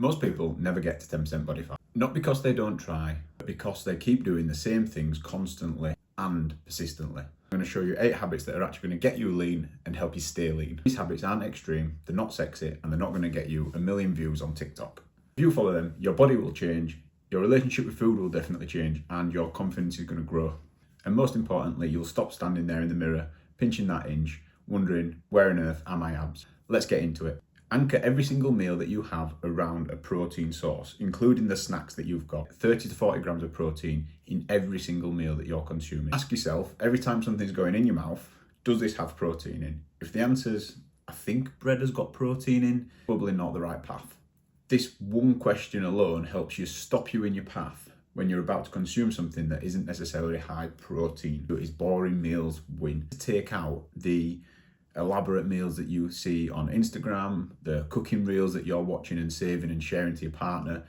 Most people never get to 10% body fat, not because they don't try, but because they keep doing the same things constantly and persistently. I'm going to show you 8 habits that are actually going to get you lean and help you stay lean. These habits aren't extreme, they're not sexy, and they're not going to get you 1 million views on TikTok. If you follow them, your body will change, your relationship with food will definitely change, and your confidence is going to grow. And most importantly, you'll stop standing there in the mirror, pinching that inch, wondering, where on earth are my abs? Let's get into it. Anchor every single meal that you have around a protein source, including the snacks that you've got. 30 to 40 grams of protein in every single meal that you're consuming. Ask yourself, every time something's going in your mouth, does this have protein in? If the answer's, I think bread has got protein in, probably not the right path. This one question alone helps you stop you in your path when you're about to consume something that isn't necessarily high protein. These boring meals win. Take out the elaborate meals that you see on Instagram, the cooking reels that you're watching and saving and sharing to your partner.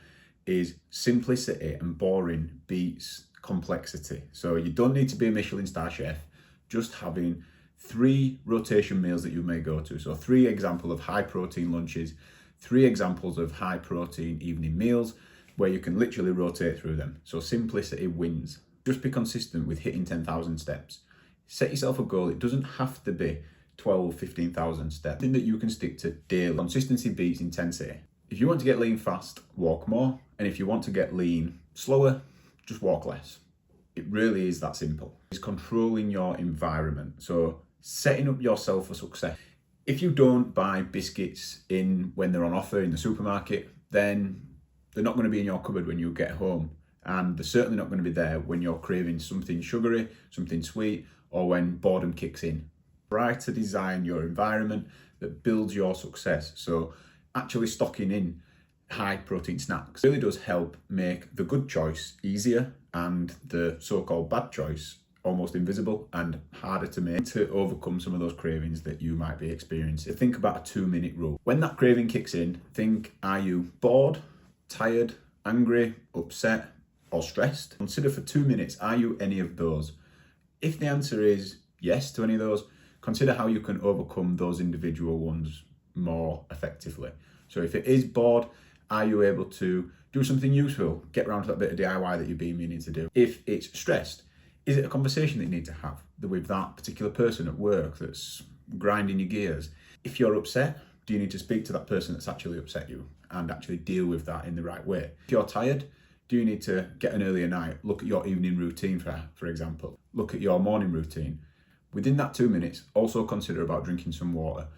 Is simplicity and boring beats complexity. So you don't need to be a Michelin star chef, just having 3 rotation meals that you may go to. So 3 examples of high protein lunches, 3 examples of high protein evening meals where you can literally rotate through them. So simplicity wins. Just be consistent with hitting 10,000 steps. Set yourself a goal. It doesn't have to be 12, 15,000 steps. Something that you can stick to daily. Consistency beats intensity. If you want to get lean fast, walk more. And if you want to get lean slower, just walk less. It really is that simple. It's controlling your environment. So setting up yourself for success. If you don't buy biscuits in when they're on offer in the supermarket, then they're not going to be in your cupboard when you get home. And they're certainly not going to be there when you're craving something sugary, something sweet, or when boredom kicks in. Try to design your environment that builds your success. So actually stocking in high protein snacks really does help make the good choice easier and the so-called bad choice almost invisible and harder to make, to overcome some of those cravings that you might be experiencing. Think about a 2-minute rule. When that craving kicks in, think, are you bored, tired, angry, upset, or stressed? Consider for 2 minutes, are you any of those? If the answer is yes to any of those, consider how you can overcome those individual ones more effectively. So if it is bored, are you able to do something useful? Get around to that bit of DIY that you've been meaning to do. If it's stressed, is it a conversation that you need to have with that particular person at work that's grinding your gears? If you're upset, do you need to speak to that person that's actually upset you and actually deal with that in the right way? If you're tired, do you need to get an earlier night? Look at your evening routine, for example. Look at your morning routine. Within that 2 minutes, also consider about drinking some water.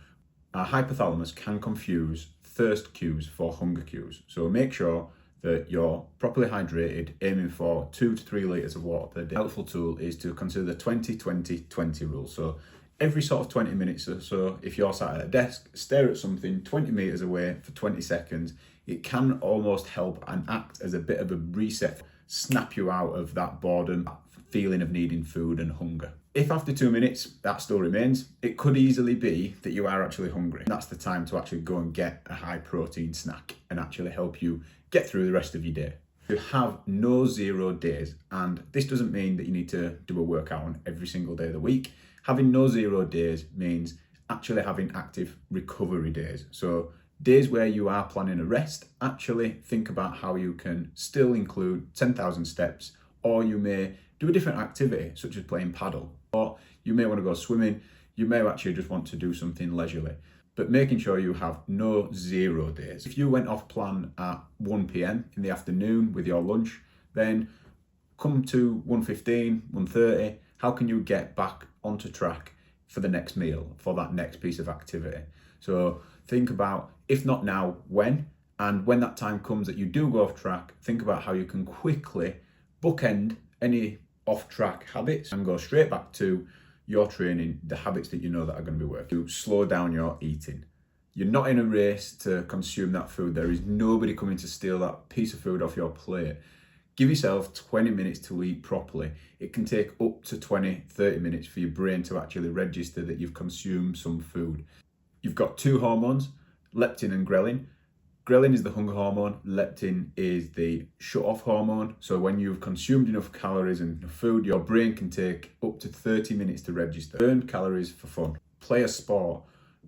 Our hypothalamus can confuse thirst cues for hunger cues. So make sure that you're properly hydrated, aiming for 2 to 3 litres of water per day. A helpful tool is to consider the 20-20-20 rule. So every sort of 20 minutes or so, if you're sat at a desk, stare at something 20 metres away for 20 seconds. It can almost help and act as a bit of a reset, snap you out of that boredom, feeling of needing food and hunger. If after 2 minutes that still remains, it could easily be that you are actually hungry. That's the time to actually go and get a high protein snack and actually help you get through the rest of your day. You have no 0 days, and this doesn't mean that you need to do a workout on every single day of the week. Having no 0 days means actually having active recovery days. So days where you are planning a rest, actually think about how you can still include 10,000 steps, or you may do a different activity such as playing paddle, or you may want to go swimming. You may actually just want to do something leisurely, but making sure you have no 0 days. If you went off plan at 1 p.m. in the afternoon with your lunch, then come to 1:15, 1:30, how can you get back onto track for the next meal, for that next piece of activity? So think about, if not now, when? And when that time comes that you do go off track, think about how you can quickly bookend any off-track habits and go straight back to your training, the habits that you know that are going to be working. To slow down your eating. You're not in a race to consume that food. There is nobody coming to steal that piece of food off your plate. Give yourself 20 minutes to eat properly. It can take up to 20, 30 minutes for your brain to actually register that you've consumed some food. You've got 2 hormones, leptin and ghrelin. Ghrelin is the hunger hormone, leptin is the shut-off hormone. So when you've consumed enough calories and enough food, your brain can take up to 30 minutes to register. Burn calories for fun. Play a sport.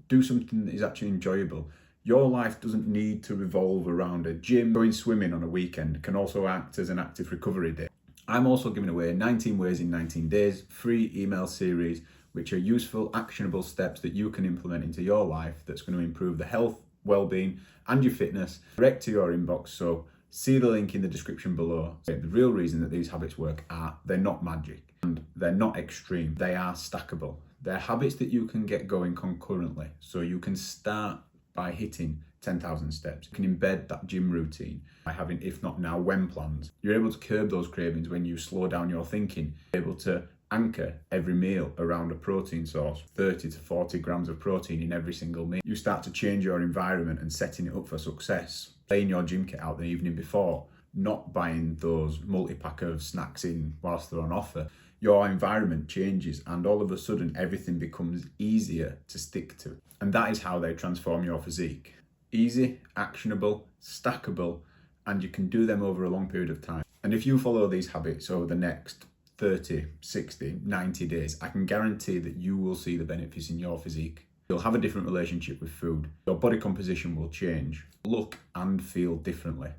Do something that is actually enjoyable. Your life doesn't need to revolve around a gym. Going swimming on a weekend can also act as an active recovery day. I'm also giving away 19 Ways in 19 Days, free email series, which are useful, actionable steps that you can implement into your life that's going to improve the health, well-being, and your fitness direct to your inbox. So see the link in the description below. The real reason that these habits work are they're not magic and they're not extreme. They are stackable. They're habits that you can get going concurrently. So you can start by hitting 10,000 steps. You can embed that gym routine by having, if not now, when plans. You're able to curb those cravings when you slow down your thinking. You're able to anchor every meal around a protein source, 30 to 40 grams of protein in every single meal. You start to change your environment and setting it up for success. Laying your gym kit out the evening before, not buying those multi-pack of snacks in whilst they're on offer. Your environment changes and all of a sudden everything becomes easier to stick to. And that is how they transform your physique. Easy, actionable, stackable, and you can do them over a long period of time. And if you follow these habits over the next 30, 60, 90 days, I can guarantee that you will see the benefits in your physique. You'll have a different relationship with food. Your body composition will change, look and feel differently.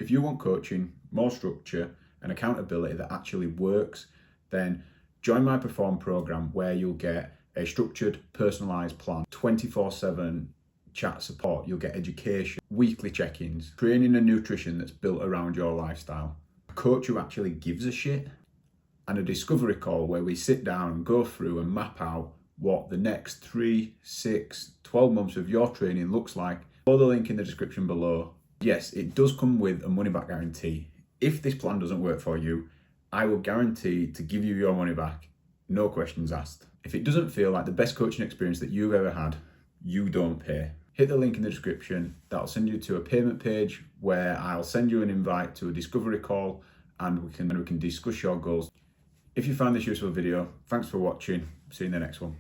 If you want coaching, more structure and accountability that actually works, then join my PEFROM program where you'll get a structured, personalised plan, 24/7 chat support, you'll get education, weekly check-ins, training and nutrition that's built around your lifestyle, a coach who actually gives a shit, and a discovery call where we sit down and go through and map out what the next 3, 6, 12 months of your training looks like. Follow the link in the description below. Yes, it does come with a money-back guarantee. If this plan doesn't work for you, I will guarantee to give you your money back, no questions asked. If it doesn't feel like the best coaching experience that you've ever had, you don't pay. Hit the link in the description. That'll send you to a payment page where I'll send you an invite to a discovery call and we can discuss your goals. If you found this useful video, thanks for watching. See you in the next one.